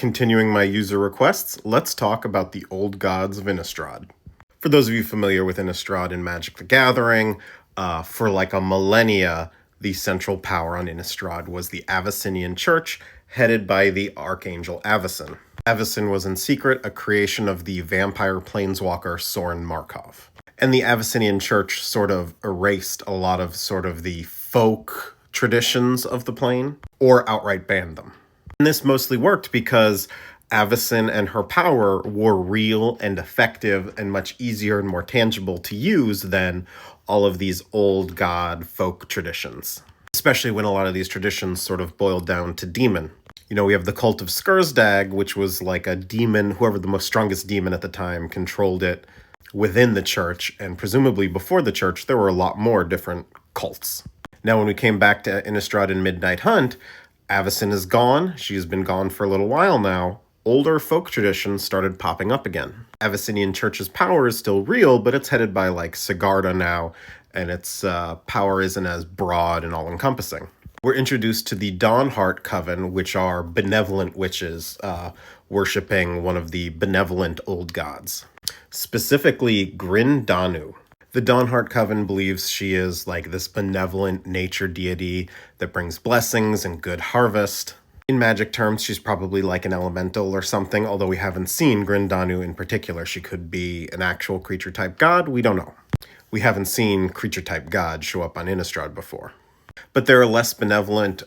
Continuing my user requests, let's talk about the old gods of Innistrad. For those of you familiar with Innistrad and Magic the Gathering, for like a millennia, the central power on Innistrad was the Abyssinian Church, headed by the Archangel Avacyn. Avacyn was in secret a creation of the vampire planeswalker Sorin Markov. And the Abyssinian Church sort of erased a lot of sort of the folk traditions of the plane, or outright banned them. And this mostly worked because Avacyn and her power were real and effective and much easier and more tangible to use than all of these old god folk traditions. Especially when a lot of these traditions sort of boiled down to demon. You know, we have the cult of Skursdag, which was like a demon, whoever the most strongest demon at the time controlled it within the church, and presumably before the church, there were a lot more different cults. Now, when we came back to Innistrad and Midnight Hunt, Avacyn is gone. She's been gone for a little while now. Older folk traditions started popping up again. Abyssinian Church's power is still real, but it's headed by like Sigarda now, and its power isn't as broad and all-encompassing. We're introduced to the Dawnheart Coven, which are benevolent witches worshipping one of the benevolent old gods, specifically Grin Danu. The Dawnheart Coven believes she is like this benevolent nature deity that brings blessings and good harvest. In magic terms, she's probably like an elemental or something, although we haven't seen Grin Danu in particular. She could be an actual creature-type god, we don't know. We haven't seen creature-type gods show up on Innistrad before. But there are less benevolent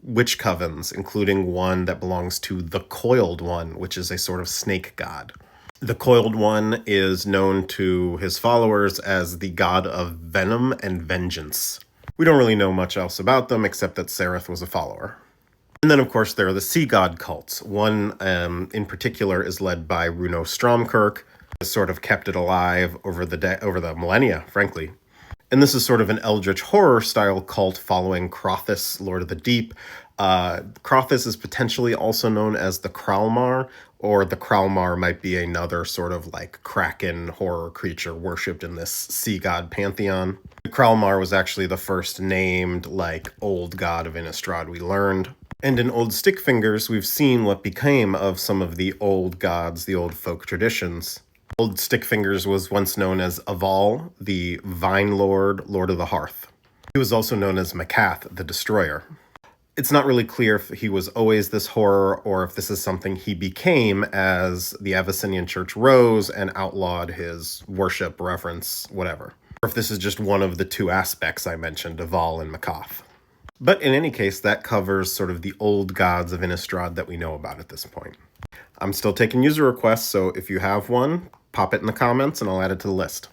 witch covens, including one that belongs to the Coiled One, which is a sort of snake god. The Coiled One is known to his followers as the god of venom and vengeance. We don't really know much else about them, except that Sereth was a follower. And then, of course, there are the sea god cults. One in particular is led by Runo Stromkirk, who has sort of kept it alive over the millennia, frankly. And this is sort of an eldritch horror-style cult following Crothis, Lord of the Deep. Crothis is potentially also known as the Kralmar, or the Kralmar might be another sort of like kraken horror creature worshipped in this sea god pantheon. The Kralmar was actually the first named like old god of Innistrad, we learned. And in Old Stickfingers, we've seen what became of some of the old gods, the old folk traditions. Old Stickfingers was once known as Aval, the Vine Lord, Lord of the Hearth. He was also known as Makath, the Destroyer. It's not really clear if he was always this horror or if this is something he became as the Abyssinian Church rose and outlawed his worship, reverence, whatever. Or if this is just one of the two aspects I mentioned, Aval and Makath. But in any case, that covers sort of the old gods of Innistrad that we know about at this point. I'm still taking user requests, so if you have one, pop it in the comments and I'll add it to the list.